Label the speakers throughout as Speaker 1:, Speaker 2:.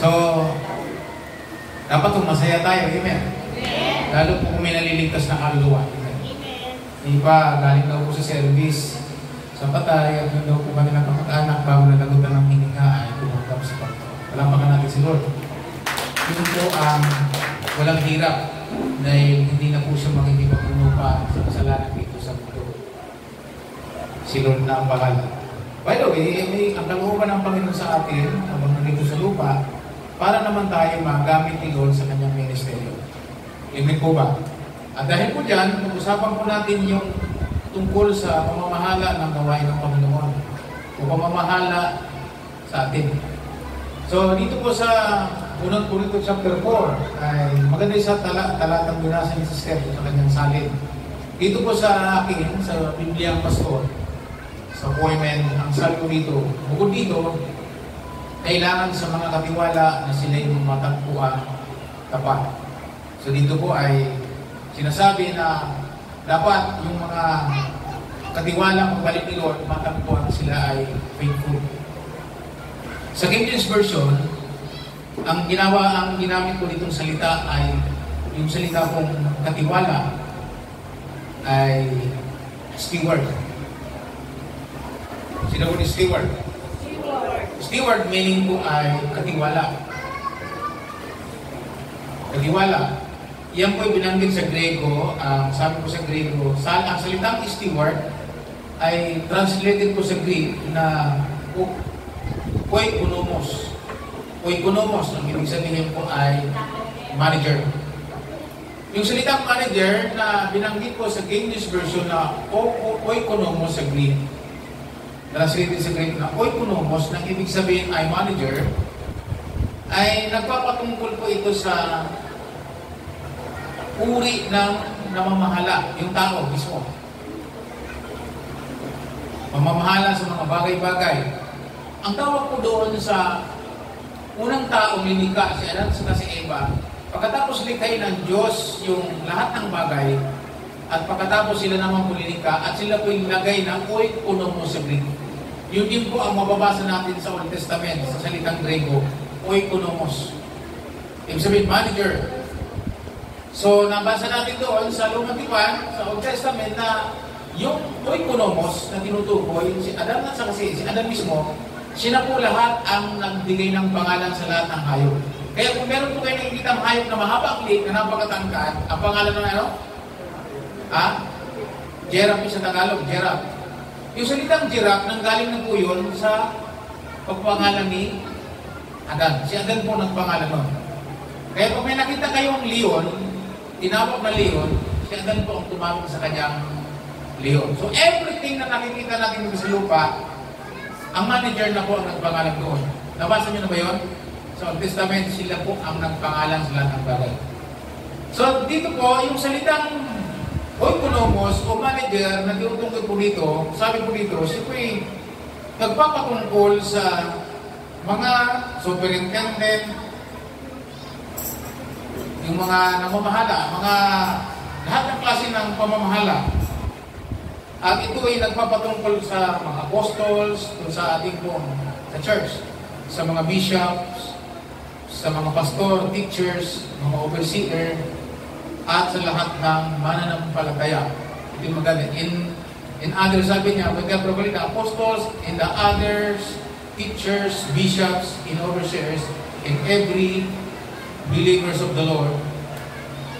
Speaker 1: So, dapat masaya tayo. Amen?
Speaker 2: Amen.
Speaker 1: Lalo po kung may naliligtas na kaluluwa.
Speaker 2: Amen.
Speaker 1: Iba, galing daw po sa service. Sa patay, at yun daw po kami ng kapag-anak bago nalagutan ng hininga ay pumunta sa pagto. Palampakan natin si Lord. Yun po ang walang hirap dahil hindi na po siya makikipagpuno pa sa kasalanan dito sa mundo. Si Lord na ang bahala. By the way, ang kalooban ng Panginoon sa atin habang nandito sa lupa para naman tayo magamit ni Lord sa kanyang ministeryo. Amen po ba? At dahil po dyan, pag-usapan po natin yung tungkol sa pamamahala ng gawain ng Panginoon o pamamahala sa atin. So, dito po sa unang Korinto chapter 4 ay maganda sa talatang binasa ni Sister sa kanyang salin. Dito po sa akin, sa Biblia ang Pastor, sa poemen, ang salmo dito, bukod dito, kailangan sa mga katiwala na sila yung matagpuan tapat. So dito po ay sinasabi na dapat yung mga katiwala magbalik ni Lord, matagpuan sila ay faithful. Sa King James Version, ang ginamit ko ditong salita ay yung salita kong katiwala ay steward. Sino po ni steward? Steward meaning po ay katiwala. Katiwala. Yan po ay binanggit sa Grego. Sabi po sa Grego, ang salitang steward ay translated po sa Greek na oikonomos. Oikonomos, ang ibig sabihin po ay manager. Yung salitang manager na binanggit po sa English version na oikonomos sa Greek, translated sa Greek na oikonomos, na ibig sabihin ay manager, ay nagpapatungkol po ito sa uri ng namamahala, yung tao mismo. Mamamahala sa mga bagay-bagay. Ang tawag po doon sa unang tao, linika, si Adan at si Eva, pagkatapos likhain ng Diyos yung lahat ng bagay, at pagkatapos sila naman pulinika, at sila po yung lagay ng oikonomos sa Greek. Yun din po ang mababasa natin sa Old Testament, sa salitang Grego, oikonomos. Ibig sabihin, manager. So, nabasa natin doon sa Lumang Tipan, sa Old Testament, na yung oikonomos na tinutukoy, si Adam at si Adam mismo, siya na po lahat ang nagbigay ng pangalan sa lahat ng hayop. Kaya kung meron po kayo nakikita ang hayop na mahaba ang leg, na napakatangkad, ang pangalan ng ano? Giraffe sa Tagalog, giraffe. Yung salitang giraffe, nanggaling na po yun sa pagpangalan ni Adan. Si Adan po nagpangalan nun. Kaya kung may nakita kayong leon, tinawag na leon, si Adan po ang tumawag sa kanyang leon. So everything na nakikita natin sa lupa, ang manager na po ang nagpangalan doon. Nabasa niyo na ba yun? Sa Old Testament, sila po ang nagpangalan sa lahat ng bagay. So dito po, yung salitang oikonomos o manager na tinutungkol po dito, sabi po dito, siya po yung nagpapatungkol sa mga superintendent, yung mga namamahala, lahat ng klase ng pamamahala. At ito ay nagpapatungkol sa mga apostles, sa ating pong sa church, sa mga bishops, sa mga pastor, teachers, mga overseer, at sa lahat ng mananampalataya. Ito yung maganda. In others, sabi niya, when God provided the apostles, and the others, teachers, bishops, and overseers, and every believers of the Lord,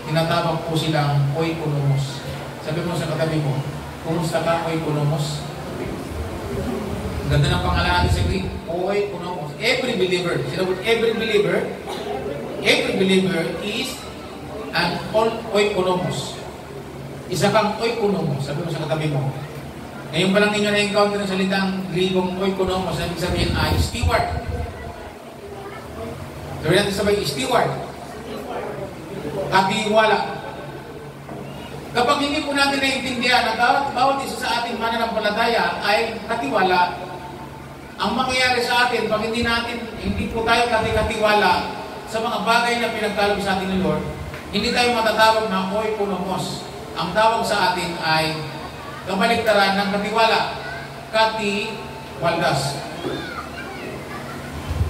Speaker 1: tinatawag po silang oikonomos. Sabi mo sa katabi mo, kumusta ka, oikonomos? Ganda ng pangalan natin sa Greek, oikonomos. Every believer. Sinabi, every believer is an oikonomos. Isa kang oikonomos. Sabi mo sa katabi mo. Ngayon pa lang ninyo na-encounter ng salitang Grigong oikonomos, sabi sabihin ay steward. Sabi natin sabay, steward. Katiwala. Kapag hindi po natin naiintindihan na bawat isa sa ating mananampalataya ay katiwala, ang mangyayari sa atin, pag hindi po tayo katiwala sa mga bagay na pinagkaloob sa atin ng Lord, hindi tayo matatawag na oikonomos. Ang tawag sa atin ay kabaligtaran ng katiwala, katiwaldas.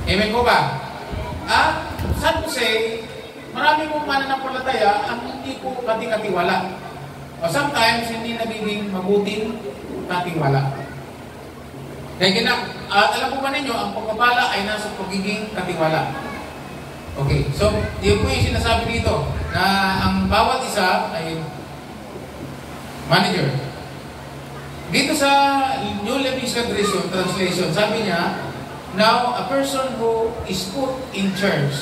Speaker 1: Amen po ba? At San Jose, marami mong mananampalataya ang hindi po kati-katiwala. O sometimes, hindi nagiging mabuting katiwala. Kaya alam po ba ninyo, ang pagpapala ay nasa pagiging katiwala. Okay, so yun po yung sinasabi dito, na ang bawat isa ay manager. Dito sa New Living Translation, sabi niya, now, a person who is put in charge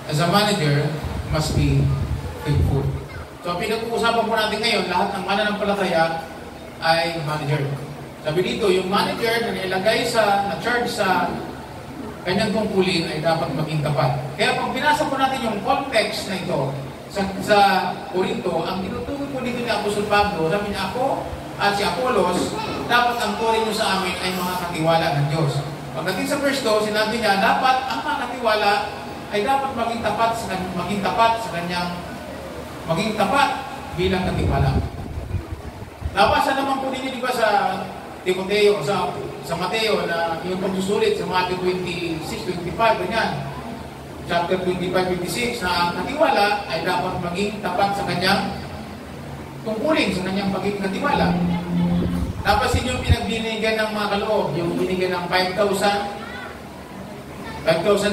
Speaker 1: as a manager must be faithful. So, pinag-uusapan po natin ngayon, lahat ng mananampalataya ay manager. Sabi dito, yung manager na nilagay na charge sa kanyang tungkulin ay dapat maging tapat. Kaya pag binasa po natin yung context na ito sa Corinto, ang tinutukoy po dito ni Apostol Pablo, sabi niya, ako at si Apollos, dapat ang turing nyo sa amin ay mga katiwala ng Diyos. Pagdating sa verse 2, sinabi niya, dapat ang mga katiwala ay dapat maging tapat bilang katiwala. Nabasa naman po ninyo, di ba, sa Timoteo, sa Mateo, na yung pagsusulit sa Matthew 26-25, ganyan. Chapter 25-26, na ang katiwala ay dapat maging tapat sa kanyang tungkulin, sa kanyang pagiging katiwala. Napasin yung pinagbinigyan ng mga kaloob, yung binigyan ng 5,000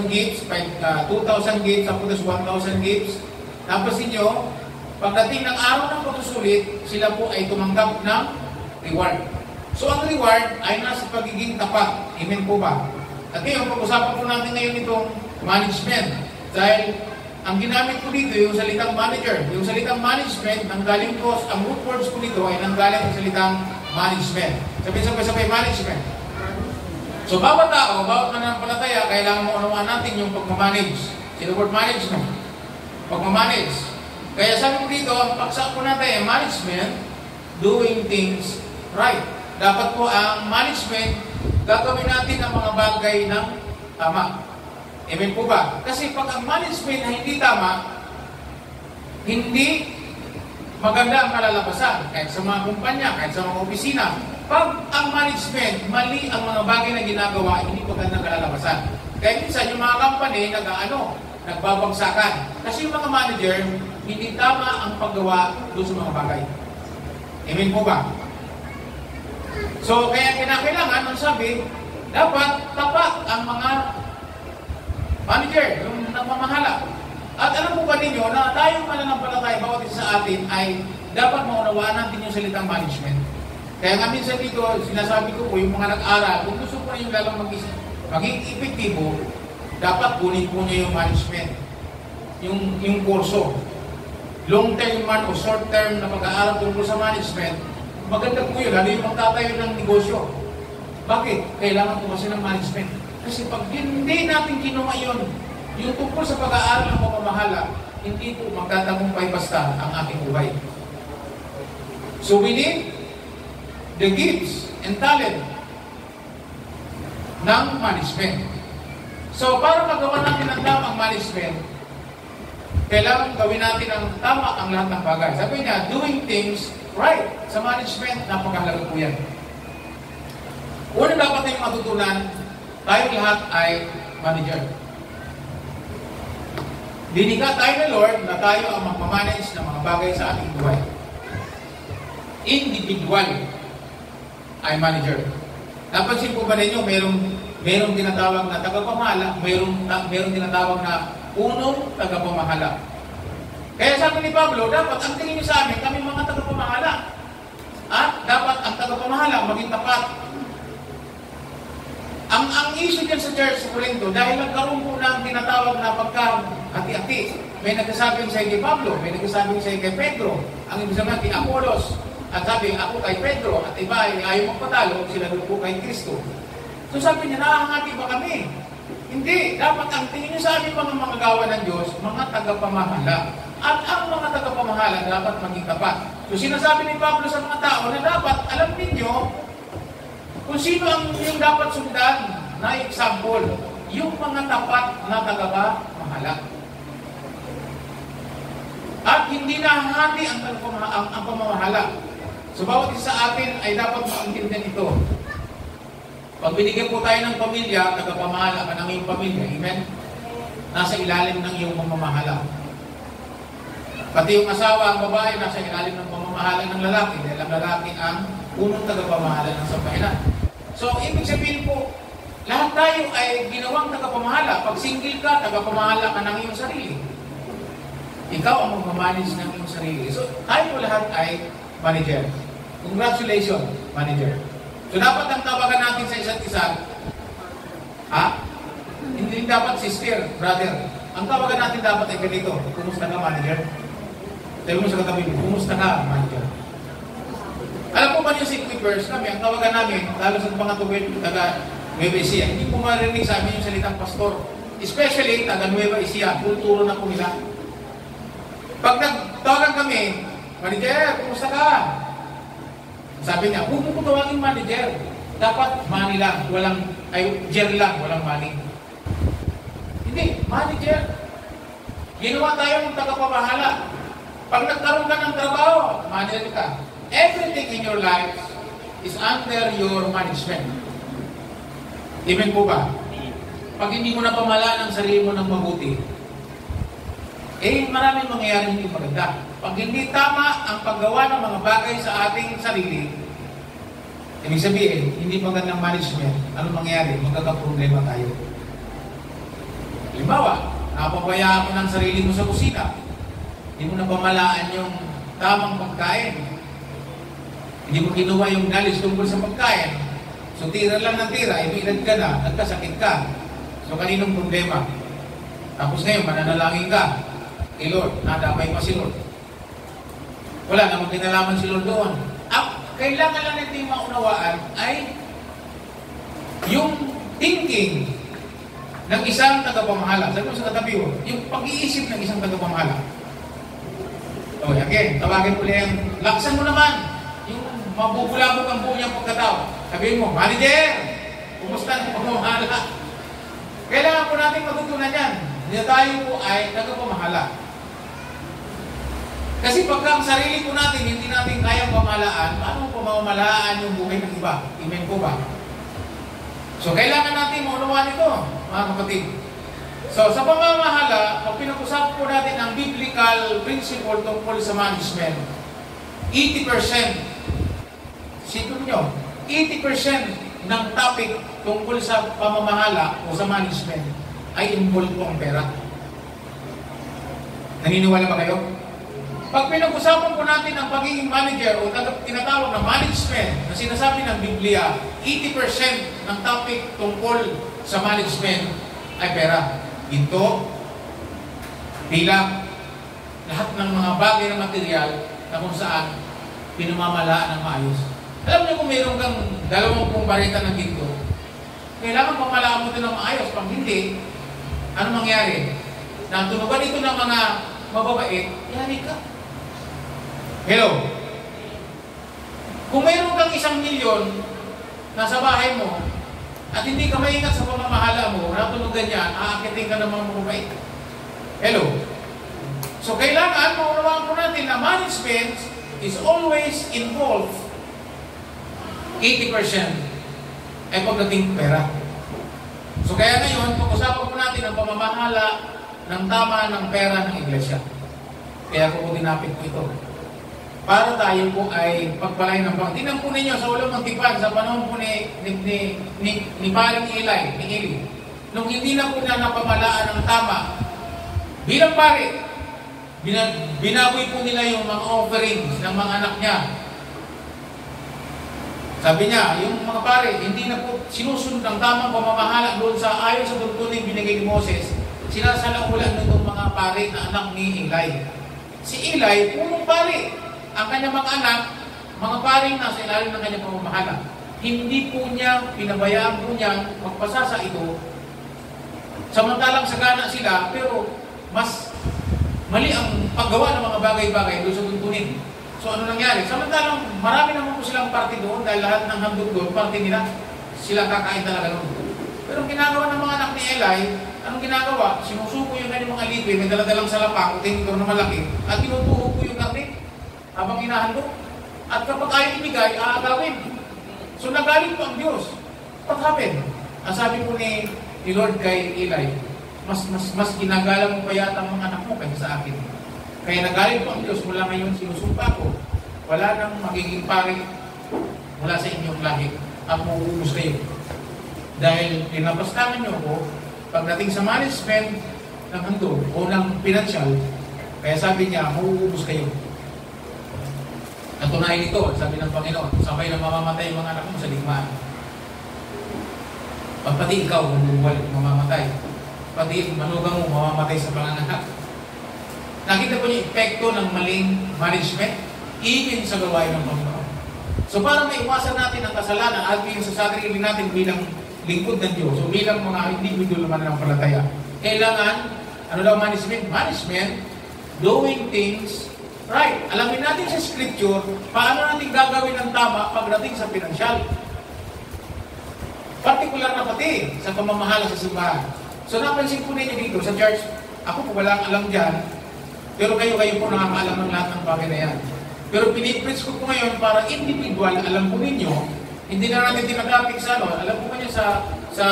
Speaker 1: gifts, 2,000 gifts, tapos 1,000 gifts. Napasin nyo, pagdating ng araw ng pagsusulit, sila po ay tumanggap ng reward. So ang reward ay nasa pagiging tapat. Amen po ba? At ngayon, pag-usapan po natin ngayon itong management. Dahil ang ginamit ko dito, yung salitang manager. Yung salitang management, nanggaling ko, ang root words ko dito ay nanggaling sa salitang management. Sabay management. So, bawat tao, bawat mananampalataya, kailangan mo unawaan natin yung pagmamanage. Sino word management? Pagmamanage. Kaya sabi ko dito, ang paksa po natin ay management, doing things right. Dapat po ang management, gagawin natin ang mga bagay ng tama. Amen po ba? Kasi pag ang management na hindi tama, hindi maganda ang kalalabasan, kahit sa mga kumpanya, kahit sa mga opisina. Pag ang management, mali ang mga bagay na ginagawa, hindi magandang kalalabasan. Kaya minsan yung mga company, nagbabagsakan. Kasi yung mga manager, hindi tama ang paggawa doon sa mga bagay. Amen po ba? So, kaya kinakailangan, ang sabi, dapat tapat ang mga manager, yung nagmamahala. At alam po ba ninyo na tayong mananampalataya bawat isa sa atin ay dapat maunawaan natin yung salitang management. Kaya nga minsan dito, sinasabi ko po, yung mga nag-aral, kung gusto po na yung lalang maging epektibo, dapat kunin po niyo yung management. Yung kurso. Long term man o short term na pag-aaral tungkol sa management, maganda po yun, lalo yung magtatayo ng negosyo. Bakit? Kailangan po kasi ng management. Kasi pag hindi natin kinuha yun, yung tungkol sa pag-aaral ng pamamahala, hindi po magtatagumpay basta ang ating buhay. So we need the gifts and talent ng management. So para magawa natin ang tamang management, kailangan gawin natin ang tama ang lahat ng bagay. Sabi niya, doing things right. Sa management, napakahalaga po yan. Una dapat tayong matutunan, tayong lahat ay manager. Dinikha tayo ng Lord na tayo ang magmamanage ng mga bagay sa ating buhay. Individual ay manager. Napansin po ba ninyo, merong tinatawag na tagapamahala, merong tinatawag na unong tagapamahala. Kaya sabi ni Pablo, dapat ang tingin niyo sa amin, kami mga tagapamahala. At dapat ang tagapamahala maging tapat. Ang issue dyan sa church sa Corinto, dahil nagkaroon po ng tinatawag na pagka-ati-ati. May nagsasabing sa kay Pablo, may nagsasabing sa kay Pedro, ang ibig sabihin kay Apollos. At sabi, ako kay Pedro, at iba ay ayaw magpatalo, sila doon po kay Kristo. So sabi niya, nakakangati ba kami? Hindi. Dapat ang tingin niyo sa amin mga gawa ng Diyos, mga tagapamahala. At ang mga tagapamahala dapat maging tapat. So sinasabi ni Pablo sa mga tao na dapat alam ninyo kung sino ang yung dapat sundan na example, yung mga tapat na tagapamahala. At hindi nahahati ang pamamahala. So bawat isa sa atin ay dapat maintindihan ito. Pag binigyan po tayo ng pamilya, tagapamahala ka ng iyong pamilya. Amen? nasa ilalim ng iyong pamamahala. Pati yung asawa, ang babae, nasa ilalim ng pamamahala ng lalaki dahil ang lalaki ang unang tagapamahala ng sambahayan. So, ibig sabihin po, lahat tayo ay ginawang tagapamahala. Pag single ka, tagapamahala ka ng iyong sarili. Ikaw ang magmamanage ng iyong sarili. So, tayo po lahat ay manager. Congratulations, manager. So, dapat ang tawagan natin sa isa't isa, hindi dapat sister, brother. Ang tawagan natin dapat ay ganito, kumusta ka, manager? Sabi mo sa katabi mo, kumusta ka, manager? Alam po ba niyo si equippers kami, ang tawagan namin, lalo sa mga taga-Nueva Ecija, hindi po marinig sa amin yung salitang pastor. Especially, taga-Nueva Ecija, kulturo na po nila. Pag nagtawagan kami, manager, kumusta ka? Sabi niya, huwag mo po tawagin manager. Dapat money lang, jer lang, walang money. Hindi, manager. Ginawa tayo ng tagapamahala. Pag nagkaroon ka ng trabaho, manager ka. Everything in your life is under your management. Amen po ba? Pag hindi mo napamalaan ang sarili mo ng mabuti, maraming mangyayari hindi maganda. Pag hindi tama ang paggawa ng mga bagay sa ating sarili, ibig sabihin, hindi magandang management, ano mangyayari? Magkakaproblema tayo. Halimbawa, napapaya ako ng sarili mo sa kusina. Hindi mo napamalaan yung tamang pagkain. Hindi mo kinuha yung knowledge tungkol sa pagkain. So, tira lang ng tira, edad ka na, nagkasakit ka. So, kaninong problema? Tapos ngayon, mananalangin ka. Lord, nadamay pa si Lord. Wala namang kinalaman si Lord doon. Kailangan lang natin maunawaan ay yung thinking ng isang tagapamahala. Sabi mo sa katabi mo, yung pag-iisip ng isang tagapamahala. O, again, tawagin ko lang, laksan mo naman. Yung mabubulabog ang buong niyang pagkatao. Sabihin mo, manager, kumusta ang pamamahala? Kailangan po natin matutunan yan. Hindi tayo po ay tagapamahala. Kasi pagka ang sarili po natin, hindi natin kayang pamahalaan, paano po mamamalaan yung buhay ng iba? Amen po ba? So, kailangan natin maunawaan ito, mga kapatid. So, sa pamamahala, pag pinag-usapan po natin ang biblical principle tungkol sa management, 80%, sito nyo, 80% ng topic tungkol sa pamamahala o sa management ay involved po ang pera. Naniniwala ba kayo? Pag pinag-usapan po natin ang pagiging manager o tinatawag na management na sinasabi ng Biblia, 80% ng topic tungkol sa management ay pera. Ginto, bilang, lahat ng mga bagay na material na kung saan pinamamalaan ng maayos. Alam niyo kung mayroon kang 20 barita ng ginto, kailangan pamalaan mo ito ng maayos. Pag hindi, ano mangyari? Natunugan ito ng mga mababait, yari ka. Hello? Kung mayroon kang 1 milyon nasa bahay mo at hindi ka maingat sa pamamahala mo, natunugan yan, aakitin ka ng mga mababait. Hello? So, kailangan maunawaan po natin na management is always involved 80% ay pagdating pera. So, kaya ngayon, pag-usapan po natin ang pamamahala ng tama ng pera ng iglesia. Kaya ko tinapit po ito. Para tayo po ay pagpalay ng pang. Tingnan po ninyo sa ulang ng tipan sa panahon po ni Paring Eli, ni Eli. Nung hindi na po na napamalaan ng tama, bilang pare, binaboy po nila yung mga offerings ng mga anak niya. Sabi niya, yung mga pare, hindi na po sinusunod ang tamang pamamahala doon sa ayon sa tuntunin binigay ni Moses. Sinasalamulan nitong mga pare na anak ni Eli. Si Eli, punong pare. Ang kanyang mga anak, mga paring nasa ilalim ng kanyang pamamahala. Hindi po niya, pinabayaan po niya magpasasa ito. Samantalang sagana sila, pero mas mali ang paggawa ng mga bagay-bagay doon sa tuntunin. So ano nangyari? Samantalang marami naman po silang party doon dahil lahat ng handog doon, party nila, sila kakain talaga doon. Pero ang ginagawa ng mga anak ni Eli, anong ginagawa? Sinusuko yung kanyang mga liquid, may daladalang salapang, tingin na malaki, at tinutuhog po yung karne habang hinahandog. At kapag ayaw ibigay, aagawin. So nagalit po ang Diyos. What happened? Ang sabi po ni Lord kay Eli, mas ginagalang mo pa yata ang mga anak mo kaysa sa akin. Kaya nagalit po ang Diyos, mula ngayon sinusumpa ko, wala nang magiging pari mula sa inyong lahi at mauubos kayo. Dahil pinapastangan niyo ako pagdating sa management ng handog o ng financial, kaya sabi niya, mauubos kayo. Natunayan ito, sabi ng Panginoon, sabay na mamamatay ang mga anak mo sa digmaan. Pati ikaw, mamamatay. Pati manugang mo, mamamatay sa panganganak. Nakita po niyo epekto ng maling management, even sa gawain ng Panginoon. So para maiwasan natin ang kasalanan at yung sa sarili natin bilang lingkod ng Diyos, so bilang mga individual naman ng palataya, kailangan, ano daw management? Management, doing things right. Alamin natin sa scripture, paano natin gagawin ng tama pagdating sa pinansyal. Partikular na pati sa pamamahala sa simbahan. So napansin po ninyo dito sa church, ako po walang alam dyan, pero kayo po nakakaalam ng lahat ng bagay na yan. Pero pinipreach ko po ngayon para individual, alam po ninyo, hindi na natin tinagapik sa ano, alam po niyo sa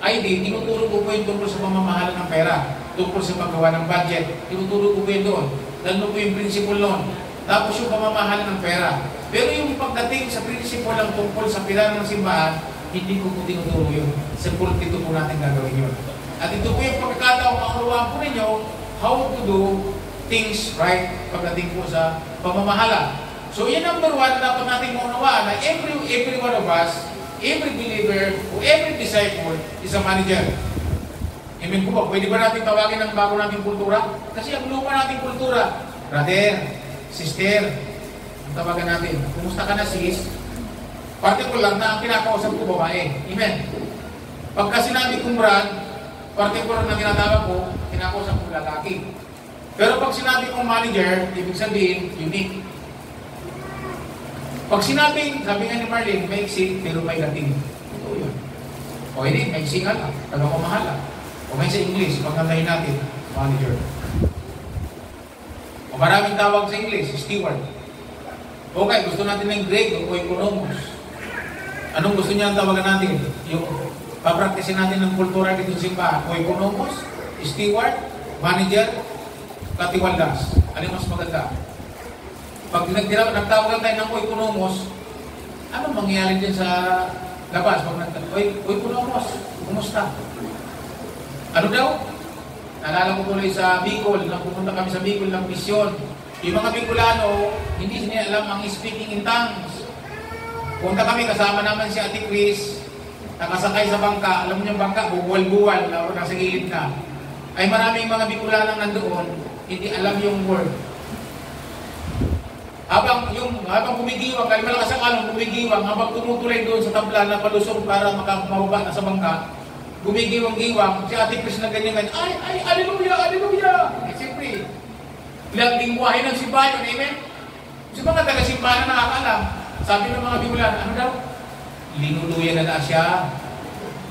Speaker 1: ID, tinuturo ko po yung tungkol sa pamamahala ng pera, tungkol sa paggawa ng budget, tinuturo ko po yun doon. Dahil po yung principle noon. Tapos yung pamamahala ng pera. Pero yung pagdating sa principle lang tungkol sa pera ng simbahan, hindi ko po tinuturo yun. Sa pulpito po natin gagawin yun. At ito po yung pagkakataong maunawaan po ninyo how to do things right pagdating po sa pamamahala. So yan number one, dapat natin maunawaan na every one of us, every believer, o every disciple is a manager. Amen po ba? Pwede ba natin tawagin ang bago nating kultura? Kasi ang luma nating kultura, brother, sister, ang tawagan natin. Kumusta ka na sis? Particular na ang kinakausap ko babae. Amen. Pagka sinabi kong brad, particular na tinatawag ko, kinakausap ko lalaki. Pero pag sinabi kong manager, ibig sabihin, unique. Pag sinabing, sabi nga ni Marlene, may iksi, pero may dating. Ito yun. O hindi, may iksi nga lang. Talagang kumahala. O may sa English, pagkantahin natin, manager. O maraming tawag sa English, steward. Okay, gusto natin ng Greek o economos. Anong gusto niya ang tawagan natin? Yung papraktisin natin ng kultura dito sa simbahan. O economos, steward, manager, katiwaldas. Ano mas maganda? Pag nagtawagan tayo ng o economos, anong mangyayari din sa labas? Pag o economos, kumusta? Ano daw? Naalala ko tuloy sa Bicol, nang pupunta kami sa Bicol ng misyon. Yung mga Bicolano, hindi nila alam ang speaking in tongues. Punta kami, kasama naman si Ate Chris, nakasakay sa bangka, alam niyo yung bangka, buwal-buwal, nasa gilid na. Ay maraming mga Bicolano nandoon, hindi alam yung word. Habang bumigiwang, kahit malakas ang alon, bumigiwang, habang tumutuloy doon sa tabla na palusong para makamababa na sa bangka, gumigiwang-giwang, si Ate Chris na ganyan-ganyan, ay, aleluya, aleluya! Eh, siyempre, ilang lingwahe ng simbahan, amen? Kasi mga taga-simbahan na nakakaalam, sabi ng mga Bicolan, ano daw? Linuluya na siya.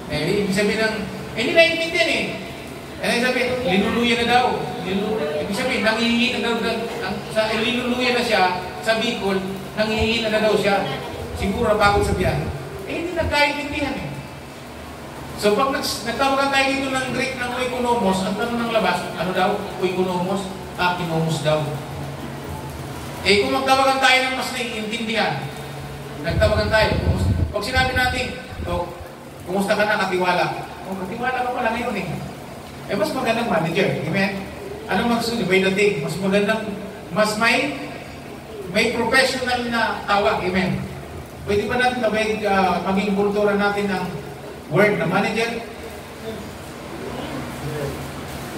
Speaker 1: Eh, ibig sabihin ng, hindi naiintindihan eh. Ano yung sabihin? Linuluya na daw. Ibig sabihin, nangihingi na daw, linuluya na siya sa Bicol, nangihingi na daw siya. Siguro pagod sa biyahe. Eh, hindi nagkaintindihan eh. So pag nagtawagan tayo dito ng Greek ng oikonomos, ang tanong ng labas, ano daw? Oikonomos? Kinomos daw. Eh kung magtawagan tayo ng mas naiintindihan, nagtawagan tayo, pag sinabi natin, kumusta ka na, katiwala? Katiwala ka pala ngayon eh. Eh mas magandang manager, amen? Anong magsusunod? May dating, mas magandang, mas may professional na tawag, amen? Pwede ba natin maging kultura natin ng word na manager?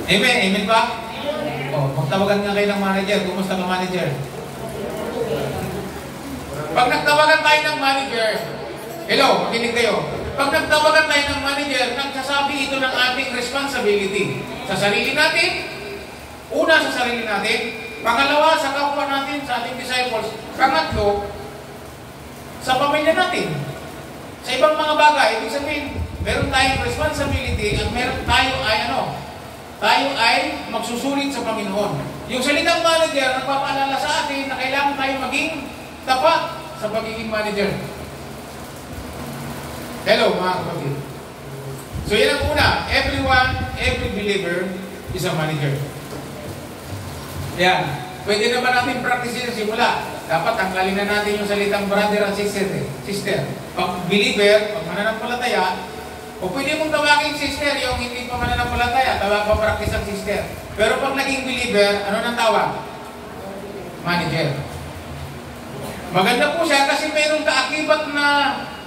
Speaker 1: Amen? Amen ba? Magtawagan nga kayo ng manager. Kumusta ka manager? Pag nagtawagan tayo ng manager, hello, makinig kayo. Pag nagtawagan tayo ng manager, nagsasabi ito ng ating responsibility. Sa sarili natin, una sa sarili natin, pangalawa sa kapwa natin, sa ating disciples, pangatlo, sa pamilya natin. Sa ibang mga bagay, ibig sabihin, meron tayong responsibility at meron tayo ay magsusulit sa Panginoon. Yung salitang manager, nagpapaalala sa atin na kailangan tayo maging tapat sa pagiging manager. Hello mga kapatid. So yan ang una, every every believer is a manager. Yan. Pwede naman natin practice sa simula. Dapat tanggalin na natin yung salitang brother at sister. Pag believer, pag mananampalataya, o pwede mong tawagin sister yung hindi pa mananampalataya, tawag pa practice ang sister. Pero pag naging believer, ano nang tawag? Manager. Maganda po siya kasi mayroong kaakibat na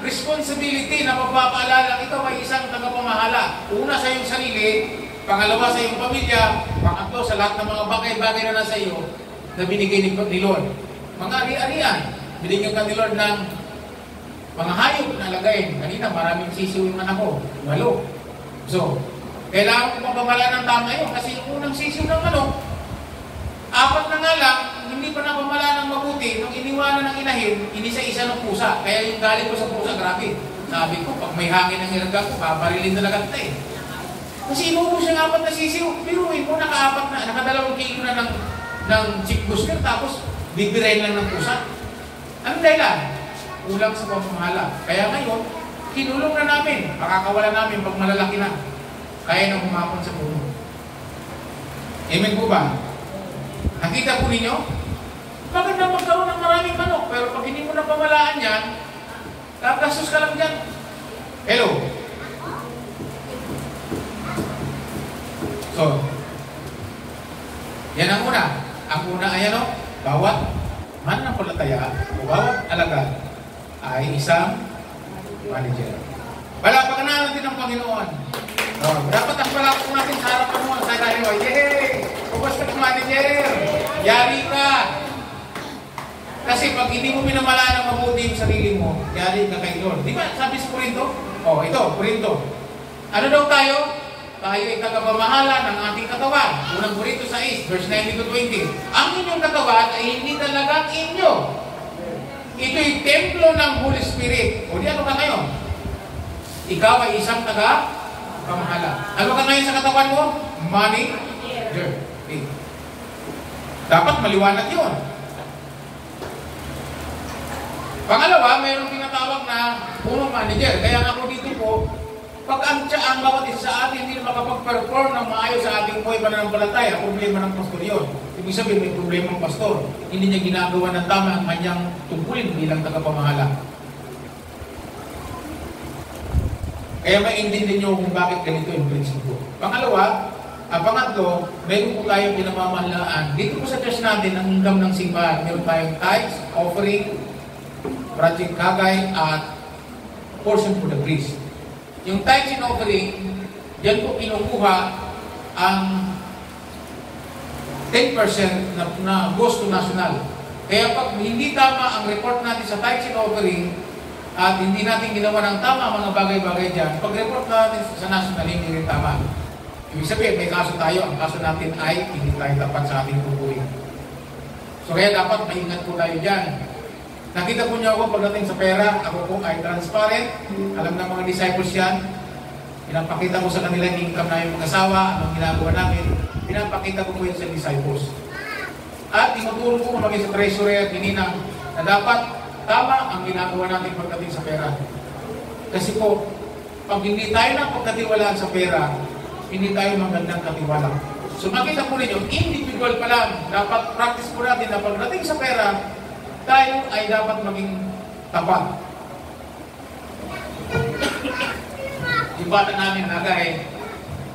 Speaker 1: responsibility na magpapaalala ikaw ay isang tagapamahala. Una sa iyong sarili, pangalawa sa iyong pamilya, pangatlo sa lahat ng mga bagay-bagay na nasa iyo na binigay ni Lord. Mga ari-arian, binigyan ka ni Lord ng mga hayop na lagayin. Kanina maraming sisiw yung anak ko, 8. So, kailangan ko pagpamala ng tama yun kasi yung unang sisiw ng manok, 4 na nga lang, hindi pa napamala ng mabuti. Nung iniwanan ng inahin, inisa-isa ng pusa. Kaya yung galing ko sa pusa, grabe. Sabi ko, pag may hangin ng hiragga ko, paparilin talaga kita eh. Kasi inubos yung 4 na sisiw. Piruin mo, nakadalawang kilo na ng chick booster, tapos bibirain lang ng pusa. Ano dahilan? Kulang sa pamamahala. Kaya ngayon, kinulong na namin. Pakakawala namin pag malalaki na. Kaya na humapon sa puno. Amen po ba? Nakita po ninyo? Maganda magkaroon ng maraming manok, pero pag hindi mo na pamalaan yan, kagastos ka lang dyan. Hello? So, yan ang una. Ang una ay ano? Bawat mananampalataya o bawat alagad ay isang manager. Palapakan natin ang Panginoon. Dapat ang palakpak natin sa harapan mo. Sa tayo, yay! Pagpasta ng manager! Yari ka! Kasi pag hindi mo minamalaan ng mabuti yung sarili mo, yari ka kay Lord. Di ba sabi sa Corinto? Oh, ito, Corinto. Ano daw tayo? Tayo ay tagapamahala ng ating katawan. Unang Corinto 6, verse 19-20. Ang inyong katawan ay hindi talagang inyo. Ito'y templo ng Holy Spirit. O di ano ka ngayon? Ikaw ay isang taga-pamahala. Ano ka ngayon sa katawan mo? Manager. Okay. Dapat maliwanag yun. Pangalawa, mayroong tinatawag na punong manager. Kaya ako dito po, pag ang bawat isa sa atin hindi makapag-perform ng maayos sa ating buhay pananampalataya, problema ng pastor yun. Ibig sabihin, may problema ng pastor. Hindi niya ginagawa ng tama ang kanyang tungkulin bilang tagapamahala. Kaya maintindihan niyo kung bakit ganito yung prinsipyo. Pangatlo, mayroon po tayong pinamamahalaan. Dito po sa church natin, ang income ng simbahan, mayroon tayong tithes, offering, project kagay, at portion for the priest. Yung tithes and offering, yan po kinukuha ang 10% na goes to national. Kaya pag hindi tama ang report natin sa tithes and offering, at hindi natin ginawa ng tama mga bagay-bagay dyan, pag-report natin sa national, hindi rin tama. Ibig sabihin, may kaso tayo, ang kaso natin ay hindi tayo tapat sa ating tutuin. So kaya dapat maingat po tayo dyan. Nakita po niyo ako pagdating sa pera, ako po ay transparent. Alam ng mga disciples yan. Pinapakita ko sa kanila yung income na yung mag-asawa, anong ginagawa namin. Pinapakita ko po yun sa disciples. At tinuturo ko maging sa treasurer, hininang na dapat tama ang ginagawa natin pagdating sa pera. Kasi po, pag hindi tayo na pagkatiwalaan sa pera, hindi tayo magandang katiwala. So makita po ninyo, individual pa lang, dapat practice po natin na pagdating sa pera, tayo ay dapat maging tapat. Yung bata namin nagay,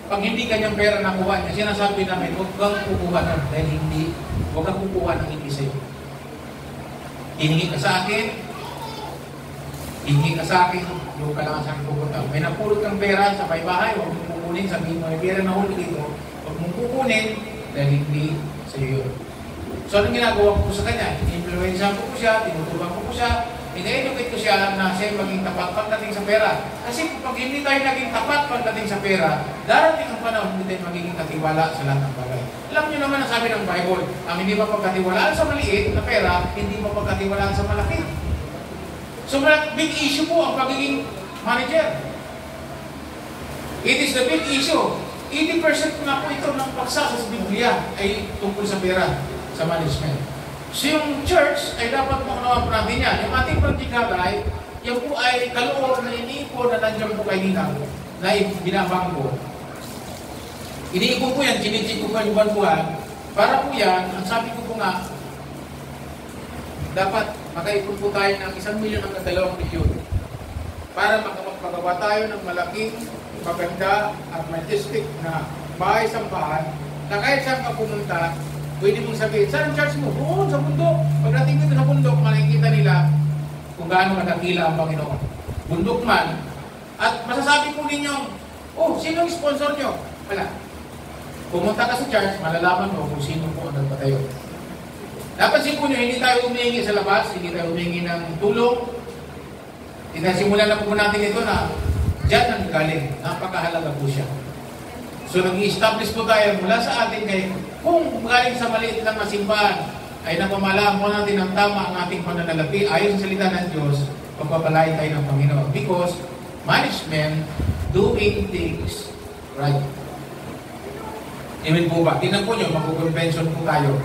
Speaker 1: pag hindi kanyang pera nakuha niya, sinasabi namin, huwag kang kukuha nun, dahil hindi, huwag kang kukuha ng hindi sa'yo. Hihingi ka sa akin, yung ka lang sa akin pupunta. May napulot kang pera sa may bahay, huwag mong kukunin, sabihin mo, may pera na huli dito, huwag mong kukunin, dahil hindi sa'yo yun. So, anong ginagawa ko sa kanya? In-influensya ko siya, tinuturuan ko siya, in-educate ko siya na siya maging tapat pagdating sa pera. Kasi pag hindi tayo naging tapat pagdating sa pera, darating ang panahon, hindi tayo magiging katiwala sa lahat ng bagay. Alam niyo naman ang sabi ng Bible, ang hindi mapagkatiwalaan sa maliit na pera, hindi mapagkatiwalaan sa malaki. So, big issue po ang pagiging manager. It is the big issue. 80% nga po ito ng paksa sa Biblia ay tungkol sa pera, sa management. So yung church ay dapat maunawa po natin yan. Yung ating pagkikagay, yan po ay kaloob na iniipon na nandiyan po kay Ninang na binabangko. Iniikot ko yan, chinichik ko yung buwan-buwan. Para po yan, ang sabi ko po nga, dapat makaipon po tayo ng 1 milyon hanggang 2 milyon para makapagawa tayo ng malaking, maganda at majestic na bahay-sambahan na kahit saan ka pumunta, pwede mong sabihin, saan ang church mo? Oo, sa bundok. Pagdating dito sa bundok, makikita nila kung gaano kadakila ang Panginoon. Bundok man. At masasabi po ninyo, oh, sino ang sponsor nyo? Wala. Pumunta ka sa church, malalaman mo kung sino po ang nagpatayo. Napansin po nyo, hindi tayo humingi sa labas, hindi tayo humingi ng tulong. Simulan na po natin ito na dyan ang galing. Napakahalaga po siya. So nag-i-establish po tayo mula sa atin kay kung galing sa maliit lang na simbahan ay napamalaan po natin ng tama ang ating pananalapi ayon sa salita ng Diyos, pagpapalain tayo ng Panginoon. Because management doing things right. Amen po ba? Tingnan po nyo, mag-convention po tayo.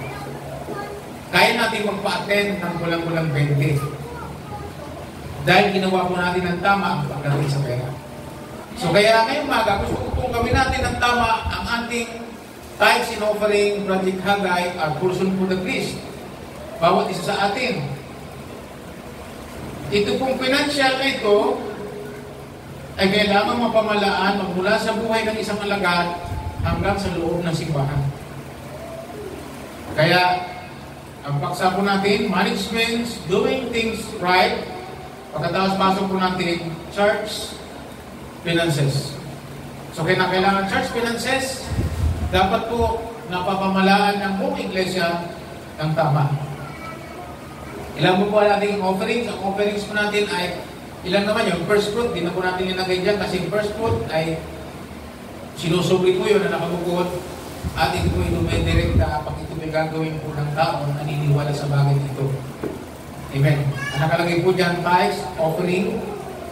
Speaker 1: Kaya natin magpa-attend ng kulang-kulang 20. Dahil ginawa po natin ng tama ang pagdating sa pera. So kaya ngayong umaga, gusto ko pong gawin natin ng tama ang ating tithes and offering, Project Hagay, our portion for the priest. Bawat isa sa atin. Ito pong financial na ito ay kailangan mapamalaan magmula sa buhay ng isang alagad hanggang sa loob ng simbahan. Kaya ang paksa po natin, management, doing things right. Pagkatapos pasok po natin, church finances. So kailangan church finances, dapat po napapamalaan ng buong iglesia ng tama. Ilan po natin offerings? Ang offerings po natin ay, ilan naman yun? First fruit, di na po natin ilagay dyan kasi first fruit ay sinusubli po yun na nakabukod. At ito po inumidirect na pag ito may gagawin po ng tao, naniniwala sa bagay ito. Amen. Ang nakalagay po dyan, tithes, offering,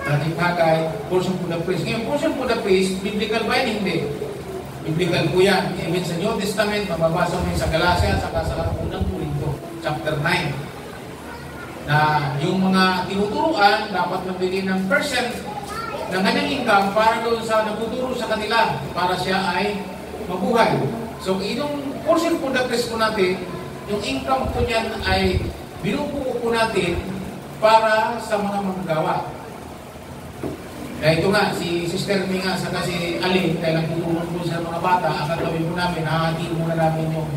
Speaker 1: Project Hagay, portion for the priest. Ngayon, portion for the priest, biblical ba yan? Hindi. Biblical po yan. Even sa New Testament, mababasa mo sa Galatia, saka sa unang Korinto, chapter 9. Na yung mga tinuturuan, dapat magbigay ng percent ng kanyang income para doon sa nagtuturo sa kanila, para siya ay mabuhay. So, yung portion for the priest po natin, yung income po niyan ay binubuo po natin para sa mga manggagawa. Kaya ito nga, si Sister Minga saka si Alin, dahil ang tutulong po sa mga bata, ang gagawin po namin, hahatiin muna namin yung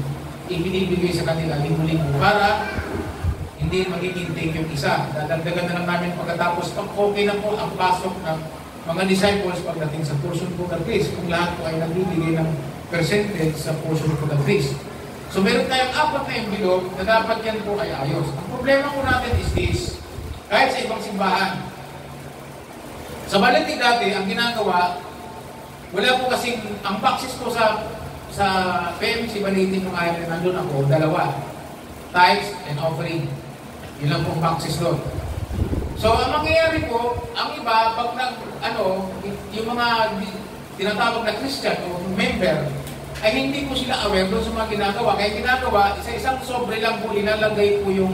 Speaker 1: ibinibigay sa kanila, linggo-linggo, para hindi magiging take yung isa. Dadagdagan na lang namin pagkatapos, pag okay na po ang pasok ng mga disciples pagdating sa portion for the priest, kung lahat po ay nagbibigay ng percentage sa portion for the priest. So meron tayong 4 na envelope na dapat yan po ay ayos. Ang problema po natin is this, kahit sa ibang simbahan, sa Baliti dati, ang ginagawa, wala po kasing, ang boxes ko sa PMC Baliti nung ayaw na nandun ako, 2, tithes and offering. Yun lang pong boxes doon. So, ang mangyayari po, ang iba, pag yung mga tinatawag na Christian o member, ay hindi po sila aware doon sa mga ginagawa. Kaya ginagawa, isa-isang sobre lang po, linalagay po yung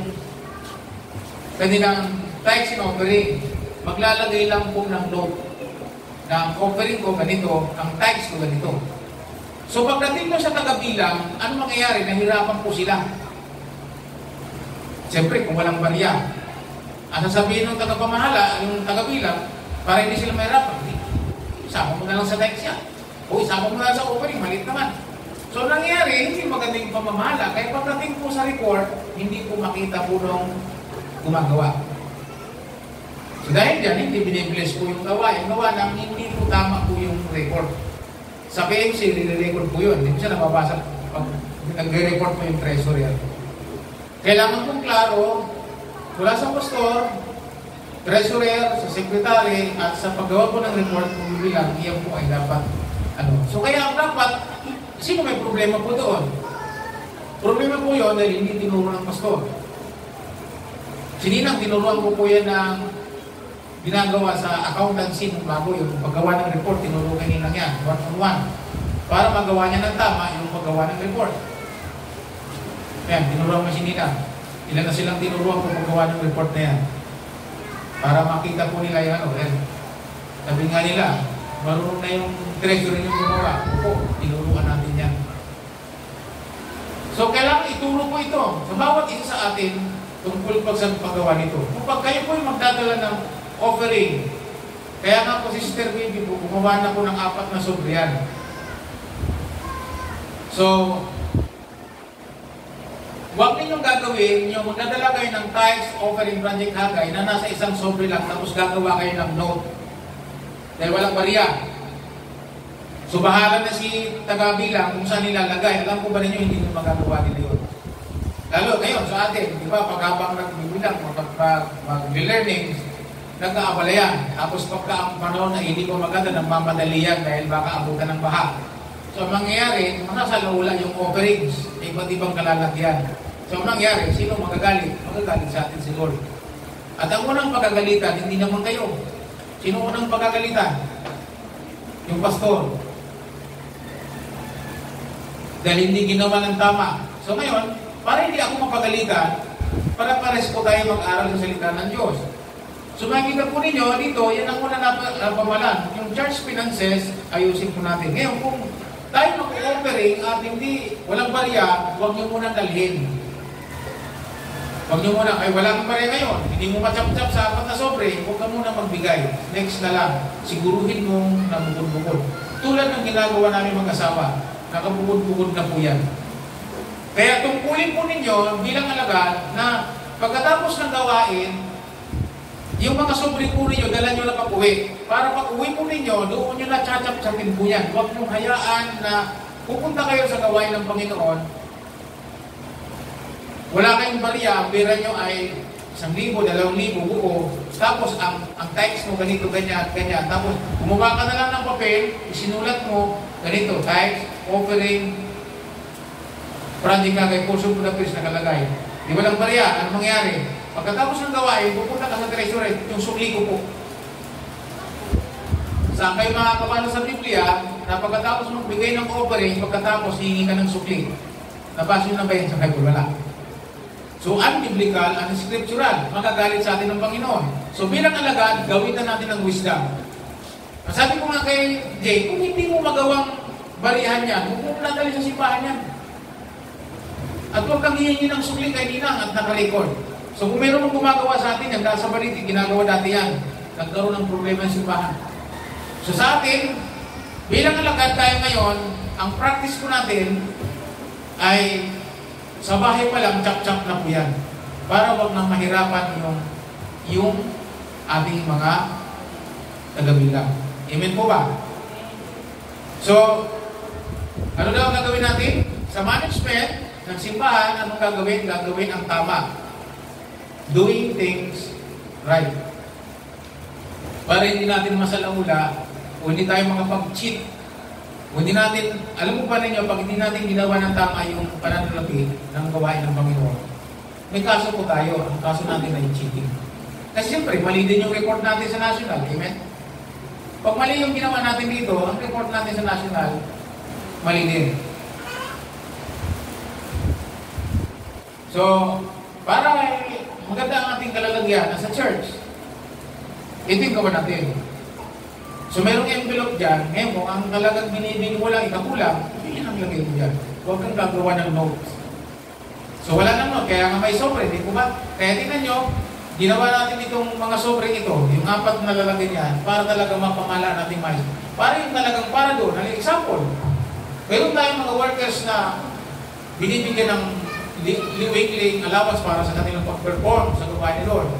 Speaker 1: kanilang tithes and offering. Maglalagay lang po ng note na ang offering ko ganito, ang tithes ko ganito. So pagdating mo sa tagabilang, ano mangyayari? Nahirapan po sila. Siyempre, kung walang barya, ang sasabihin ng tagapamahala, yung tagabilang, para hindi sila mahirapan, isama mo na lang sa tithes yan. O isama mo na lang sa offering, malit naman. So nangyayari, hindi magandang pamamahala. Kaya pagdating po sa report, hindi po makita po nung gumagawa. So dahil dyan, hindi binibless po yung gawa. Yung gawa nang hindi po tama po yung record. Sa PMC, nire-record po yun. Hindi po siya nababasa pag nagre-report po yung treasurer. Kailangan pong klaro, mula sa pastor, treasurer, sa secretary, at sa paggawa po ng report, kung bilang, iyan po ay dapat So kaya ang dapat, sino may problema po doon? Problema po yun dahil hindi tinuro ng pastor. Sininang tinuruan ko po yan ng ginagawa sa accountancy ng bago yung paggawa ng report, tinuro kanina yan, 1-on-1. Para magawa niya ng tama yung paggawa ng report. Yan, tinuruan mo si Nina. Ilan na silang tinuruan kung paggawa ng report na yan. Para makita po nila yung Sabi nga nila, marunong na yung treasurer yung gumawa. Opo, tinuruan natin. So, kailangan ituro po ito sa bawat isa sa atin tungkol sa paggawa nito. Kapag kayo po magdadala ng offering, kaya nga po si Sister Baby po, gumawa na po ng 4 na sobre yan. So, huwag ninyong gagawin, yung magdadala kayo ng tithes, offering, Project Hagay na nasa isang sobre lang, tapos gagawa kayo ng note. Dahil walang bariya. So, bahala na si taga-bilang kung saan nilalagay. Alam ko ba ninyo, hindi nyo magagawa nila yun. Lalo, ngayon, sa atin, di ba, pag-habang nagbibilang, mag-learning, nag-aabala yan. Tapos pagka ang panahon na hindi ko maganda, nagmamadali yan dahil baka abutan ng baha. So, mangyayari, masasalaula yung offerings, iba't ibang kalalagyan. So, mangyayari, sino magagalit? Magagalit sa atin si Lord. At ang unang pagagalitan, hindi naman kayo. Sino unang pagagalitan? Yung pastor. Dahil hindi ginawa ng tama. So, ngayon, para hindi ako mapagalitan, para pares po tayo mag-aral sa salita ng Diyos. So makikita po ninyo, dito, yan ang una napamalan. Yung church finances, ayusin po natin. Ngayon, kung tayo mag-offering at hindi, walang barya, huwag nyo muna dalhin. Huwag nyo muna, ay wala kang barya ngayon, hindi mo matchap-chap sa 4 na sobre, huwag ka muna magbigay. Next na lang, siguruhin mong nabukod-bukod. Tulad ng ginagawa namin mag-asawa, nakabukod-bukod na po yan. Kaya tungkulin po ninyo bilang alagad na pagkatapos ng gawain, yung mga sobre po ninyo, dala nyo na pag-uwi. Para pag-uwi po ninyo, doon nyo na tsatsap-tsapin po yan. Huwag nyo hayaan na pupunta kayo sa gawain ng Panginoon. Wala kayong barya, ang pera nyo ay 1,000, 2,000 buo. Tapos ang tithes mo ganito, ganyan, ganyan. Tapos gumawa ka na lang ng papel, isinulat mo, ganito, tithes, offering, Project Hagay, portion po na pres nakalagay. Di ba lang barya? Ano mangyari? Pagkatapos ng gawain, pupunta ka sa treasury, yung sukli ko po. Saan kayo makakapano sa Biblia na pagkatapos magbigay ng offering, pagkatapos hihingi ka ng sukli? Nabasa nyo na ba yan sa Bible? Wala. So, unbiblical, unscriptural, magagalit sa atin ng Panginoon. So, bilang alagad, gawin na natin ng wisdom. Sabi ko nga kay Jay, kung hindi mo magawang barihan yan, huwag mo nadali sa simbahan yan. At huwag kang hihingi ng sukli kay Ninang at nakarecord. So kung meron mong gumagawa sa atin yan, dahil sa baliti, ginagawa dati yan, nagkaroon ng problema ng simbahan. So sa atin, bilang alagad tayo ngayon, ang practice ko natin ay sa bahay pa lang, chak-chak na po yan. Para wag nang mahirapan yung ating mga tagabilang. Amen po ba? So, ano daw ang gagawin natin? Sa management ng simbahan, anong gagawin? Gagawin ang tama. Doing things right. Para hindi natin masalaula o hindi tayo makapag-cheat. O hindi natin, alam mo pa ninyo, pag hindi natin ginawa ng tama yung pananalapi ng gawain ng Panginoon, may kaso po tayo. Ang kaso natin ay cheating. Kasi siyempre, mali din yung report natin sa national. Amen? Pag mali yung ginawa natin dito, ang report natin sa national, mali din. So, para maganda ang ating kalalagyan sa church, ito yung gawa natin. So, merong envelope dyan. Ngayon, kung ang talagang binibig mo lang, ikakulang, yun ang lagay mo dyan. Huwag kang gagawa ng notes. So, wala nang note. Kaya nga may sobre, di po ba? Kaya tingnan nyo, ginawa natin itong mga sobre ito, yung 4 na lalagyan yan, para talaga mapamala natin mais. Para yung talagang para doon. Example, meron tayong mga workers na binibigyan ng weekly allowance para sa kanilang pag-perform sa gawain ni Lord.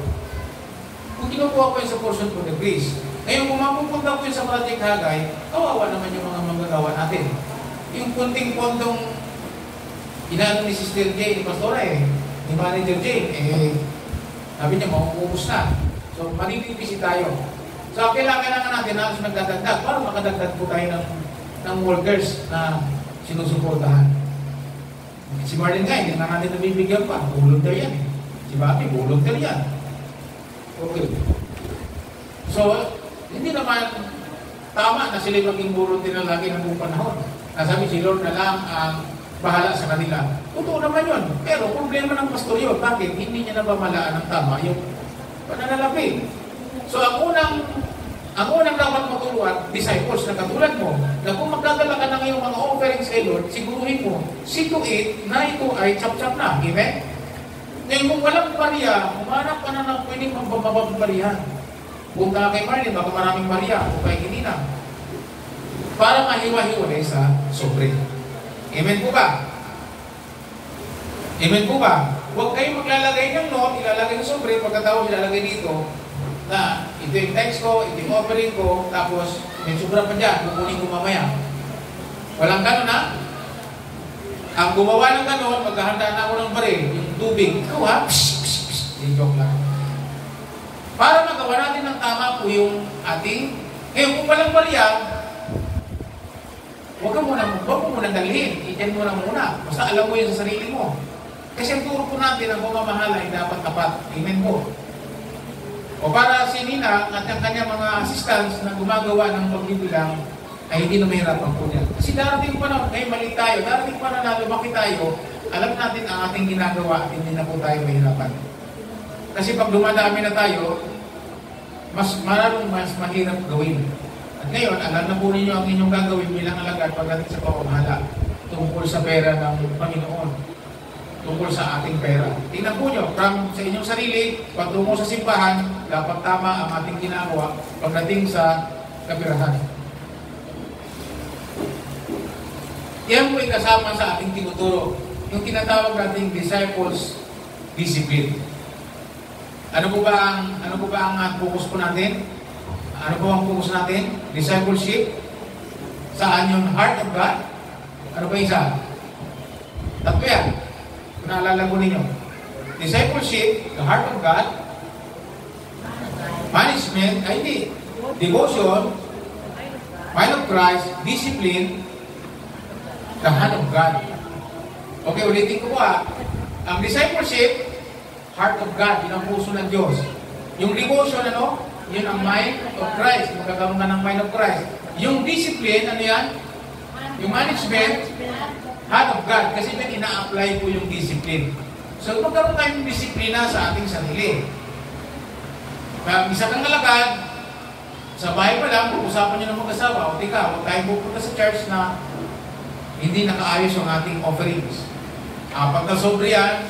Speaker 1: Kung kinukuha ko yun sa portion for the grace, ngayon kung mapupunta ko yun sa Project Hagay, kawawa naman yung mga manggagawa natin. Yung kunting pondong inaano ni Sister Jane, ni Pastora ni Manager Jane, sabi niya, mauubos na. So, manipipisi tayo. So, kailangan natin na nagdadagdag para makadagdag po tayo ng workers na sinusuportahan. Si Marlene nga, hindi na natin nabibigyan pa. Volunteer yan eh. Si Bobby, volunteer yan. Okay. So, hindi naman tama na sila maging volunteer na lagi ng buong panahon. Nasabi si Lord na lang ang bahala sa kanila. Totoo naman yun. Pero problema ng pastor yun. Bakit? Hindi niya nabamalaan ng tama yung pananalapi. So, ang unang dapat matulungan, disciples na katulad mo, na kung magdadala ka ng iyong mga offerings kay Lord, siguruhin mo, see to it na ito ay chap-chap na. Amen? Ngayon, kung walang barya, umanap ka na ng pwedeng magbabarihan. Punta kay Marlene, baka maraming barya, o kay Kinina. Para mahiwa-hiwalay sa sobre. Amen po ba? Amen po ba? Huwag kayong maglalagay ng note, ilalagay ng sobre, pagkatapos ilalagay dito, na ito yung text ko, ito yung offering ko, tapos may sobra pa dyan, kukunin ko mamaya. Walang gano'n na? Ang gumawa ng gano'n, maghahanda na ako ng baril, yung tubig. Ikaw ha? Psh, psh, psh. Yung joke lang. Para magawa natin ng tama po yung ating, ngayon kung walang barya, huwag mo muna dalhin. Itin mo na muna. Basta alam mo yun sa sarili mo. Kasi ang turo po natin ang pamamahala ay dapat tapat. Amen po. O para si Nina at ang kanya mga assistants na gumagawa ng pagbibilang ay hindi na mahirapan po niya. Kasi darating pa na, ngayon mali tayo, darating pa na lumaki tayo, alam natin ang ating ginagawa at hindi na po tayo mahirapan. Kasi pag dumadami na tayo, mas mahirap gawin. At ngayon, alam na po ninyo ang inyong gagawin bilang alagad pagdating sa pamamahala tungkol sa pera ng Panginoon, tungkol sa ating pera. Tingnan po nyo, from sa inyong sarili, patungo sa simbahan, dapat tama ang ating ginagawa pagdating sa kapirahan. Yan po ay kasama sa ating tinuturo, yung tinatawag nating disciples discipline. Ano po ba ang focus po natin? Ano po ang focus natin? Discipleship. Saan yung heart of God? Ano ba isa? Tatlo yan. Kung naalala ko ninyo. Discipleship, the heart of God. Management, ay hindi. Devotion, mind of Christ, discipline, the hand of God. Okay, ulitin ko po ha. Ang discipleship, heart of God, yun ang puso ng Diyos. Yung devotion, ano? Yun ang mind of Christ. Magkakaroon ka ng mind of Christ. Yung discipline, ano yan? Yung management, hand of God. Kasi yan, ina-apply po yung discipline. So, magkaroon tayo ng disiplina sa ating sarili. Isa kang alagad, sa bahay pa lang, usapan nyo ng mag-asawa, o tika, huwag tayong pupunta sa church na hindi nakaayos yung ating offerings. Pag nasobre yan,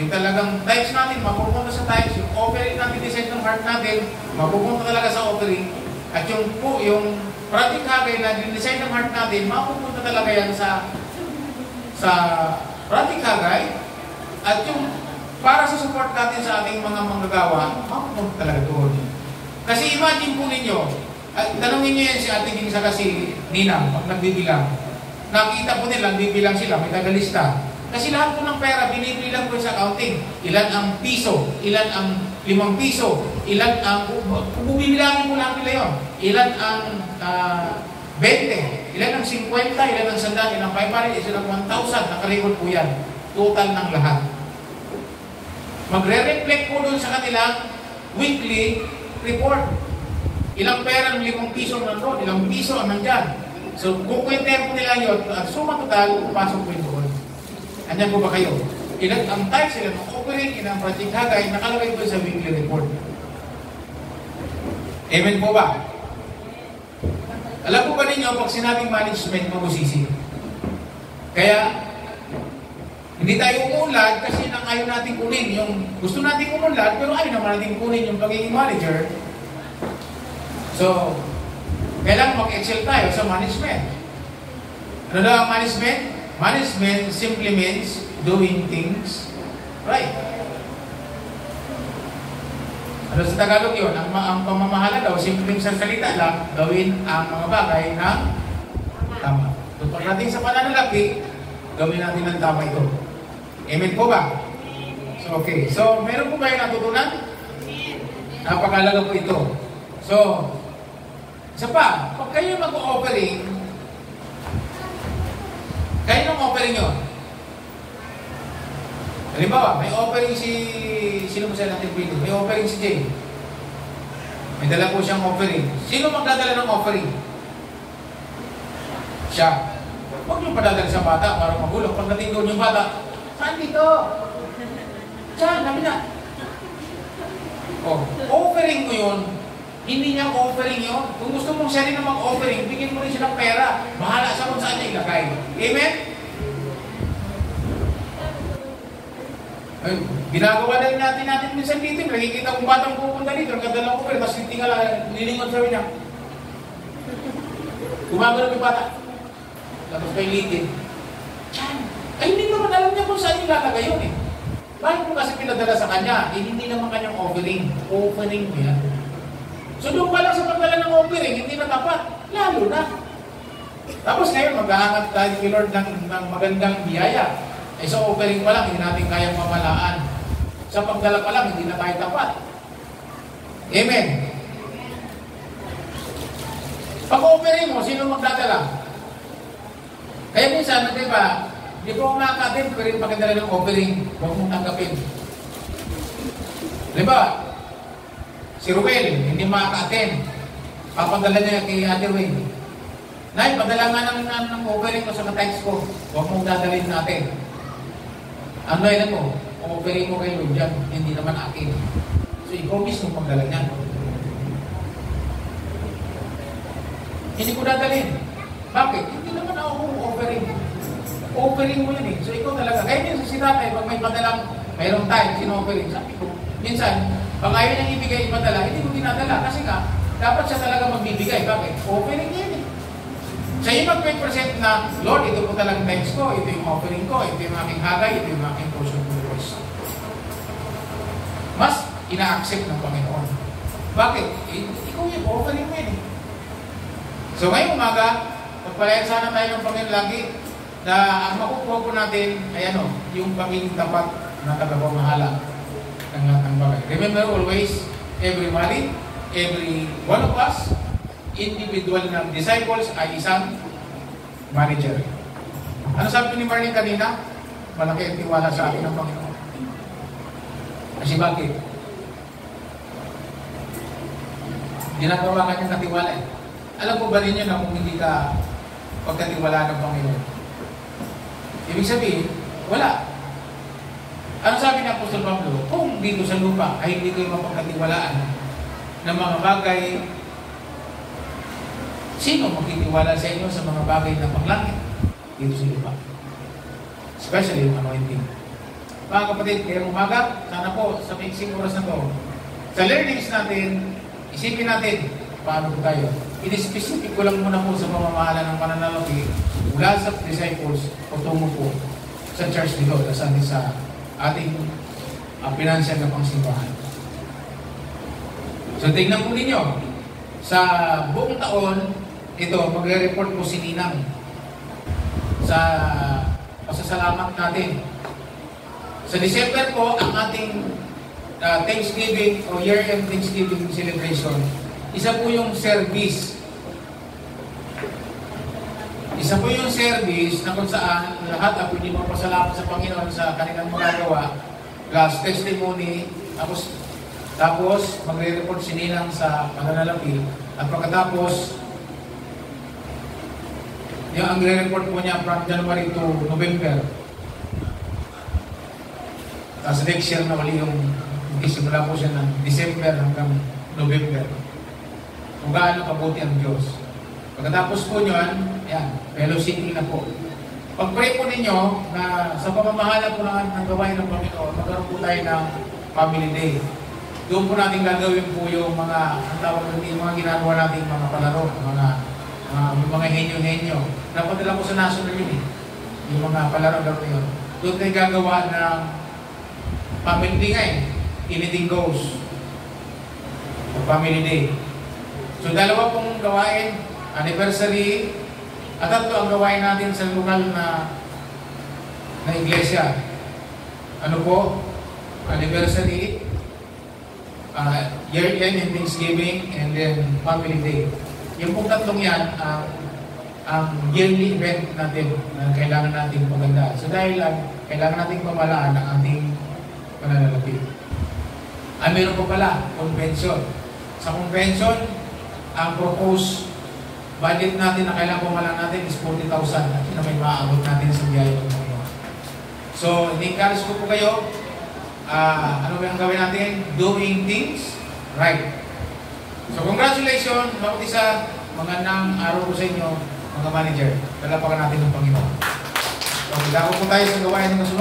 Speaker 1: yung talagang tithes natin, mapupunta sa tithes, yung offering natin, design ng heart natin, mapupunta talaga sa offering, at yung project hagay na design ng heart natin, mapupunta talaga yan sa project hagay, at yung para sa support natin sa ating mga manggagawa, mapupunta talaga doon. Kasi imagine po ninyo, at tanongin nyo yan si ating ginisaka si Ninang, pag nagbibilang, nakita po nila, nagbibilang sila, may tagalista. Kasi lahat po ng pera, binibilang po sa accounting. Ilan ang piso, ilan ang 5 piso, ilan ang, kung bubibilangin po lahat nila yun, ilan ang 20, ilan ang 50, ilan ang 100, ilan ang 500, ilan ang 1,000, nakarecord po yan. Total ng lahat. Magre-reflect po doon sa kanilang weekly report. Ilang pera ng 5 piso nandun, ilang piso ang nandyan. So, kung kwenten po nila yun, at suma total, pasok po yun doon. Andiyan po ba kayo? Ilan ang types, ilan ang offering, ilan ang project hagay, nakalagay po sa weekly report. Amen po ba? Alam po ba ninyo, pag sinabing management, mabusisi. Kaya, hindi tayo umuunlad kasi nang ayaw natin kunin yung gusto natin umunlad, pero ayaw naman natin kunin yung pagiging manager. So, kailangan mag-excel tayo sa management. Ano daw ang management? Management simply means doing things right. Ano sa Tagalog yun? Ang pamamahala daw, simpleng sa salita lang, gawin ang mga bagay na tama. So, pagdating sa pananalapi, gawin natin ang tama ito. Amen po ba? So, okay. So, meron po ba yung natutunan? Napakalaga po ito. So, isa pa, pag kayo mag-offering, kayo nung offering yun. Halimbawa, may offering sino mo siya natin pili? May offering si Jay. May dala po siyang offering. Sino magdadala ng offering? Siya. Huwag niyong padadala sa bata para magulong. Pagdating doon yung bata, saan dito? Diyan, namin na. Oh, offering mo yun Hindi niya offering yun. Kung gusto mong siya rin na mag-offering, bigyan mo rin siya ng pera. Bahala sa kung saan niya ilagay. Amen? Ay, ginagawa na rin natin minsan dito. Nakikita kong batang pupunta dito. Nagkadalang ko pero tapos nilingon sabi niya. Gumagano yung bata. Tapos kay litin. Ay, hindi naman alam niya kung saan ilalagay yun eh. Bakit mo kasi pinadala sa kanya? Eh, hindi naman kanyang offering. Offering mo yan. So doon pa lang sa pagdala ng offering, hindi na tapat. Lalo na. Tapos ngayon, maghahangat tayo kay Lord ng magandang biyaya. Eh sa offering pa lang, hindi natin kayang mamalaan. Sa pagdala pa lang, hindi na tayo tapat. Amen. Pag-offering mo, sino magdadala? Kaya minsan, di ba, di po makakatin, pero rin pagdala ng offering, huwag mong tanggapin. Di ba? Si Ruel, hindi makaka-attend. Papadala niya kay Ate Wayne. Nay, padala nga ng offering ko sa ka-text ko. Huwag mong dadalhin natin. Ano yun mo? Offering mo kay Lord dyan, hindi naman akin. So, ikaw mismo pagdala niya. Hindi ko dadalhin. Bakit? Hindi naman ako offering. Offering mo yun eh. So, ikaw talaga. Kaya minsan si tatay, pag may padalang, mayroong time, sino-offering. Sabi ko, minsan, pag ayaw niyang ibigay ipadala, hindi mo dinadala. Kasi nga, dapat siya talaga magbibigay. Bakit? Offering niya yun eh. Siya yung mag-present na, Lord, ito po talagang thanks ko, ito yung offering ko, ito yung aking hagay, ito yung aking portion of the Lord. Mas ina-accept ng Panginoon. Bakit? Ikaw yung offering mo yun eh. So ngayong umaga, pagpalayan sana tayo ng Panginoon lagi na ang makukuha po natin ay ano, yung pagiging tapat na tagapamahala ng lahat ng bagay. Remember always, everybody, every one of us, individual ng disciples ay isang manager. Ano sabi ni Marlene kanina? Malaki ang tiwala sa atin ng Panginoon. Kasi bakit? Ginagawa ka niyang katiwala eh. Alam po ba ninyo na kung hindi ka pagkatiwala ng Panginoon? Ibig sabihin, wala. Ano sabi ni Apostol Pablo? Kung dito sa lupa ay hindi kayo mapagkatiwalaan ng mga bagay, sino magtitiwala sa inyo sa mga bagay na panglangit dito sa lupa? Especially yung anointing. Mga kapatid, kaya umaga, sana po sa mixing oras na to, sa learnings natin, isipin natin paano po tayo. In-specific ko lang muna po sa pamamahala ng pananalapi mula sa disciples o tungo po sa church dito, sa ating financial na pangsimbahan. So tingnan po ninyo, sa buong taon, ito, magre-report po si Ninang sa pasasalamat natin. Sa December po, ang ating Thanksgiving o year-end Thanksgiving celebration, isa po yung service. Isa po yung service na kung saan lahat ay pwede magpasalamat sa Panginoon sa kanilang magagawa, plus testimony, tapos magre-report si Ninang sa pananalapi, at pagkatapos yung ang report po niya from January to November. Tapos next year na uli yung simula po siya ng December hanggang November. Kung gaano kabuti ang Diyos. Pagkatapos po nyon, yan, fellowshipping na po. Pag-pray po ninyo na sa pamamahala po ng gawain ng Panginoon, magkaroon po tayo ng Family Day. Doon po natin gagawin po yung mga, ang tawag natin, yung mga ginagawa natin, mga palaro, mga henyo-henyo. Napadala ko sa national yun eh. Yung mga palaro-laro yun. Doon tayo gagawa ng Family Day nga eh. Anything goes. Family Day. So dalawa pong gawain, anniversary, at tatlo ang gawain natin sa lokal na iglesia. Ano po? Anniversary, year-end and Thanksgiving, and then Family Day. Yung pong tatlong yan, ang yearly event natin na kailangan natin maganda. So dahil kailangan natin pamalaan ang ating pananalapi. Meron po pala, convention. Sa convention, ang proposed budget natin na kailangan pamalaan natin is 40,000 at yun na may maaabot natin sa biyaya ng Panginoon. So, in-encourage ko po kayo, ano ba yung gawin natin? Doing things right. So congratulations, bawat isa, magandang araw po sa inyo, mga manager. Dalapakan natin ng Panginoon. So, dako po tayo sa gawain ng sunod.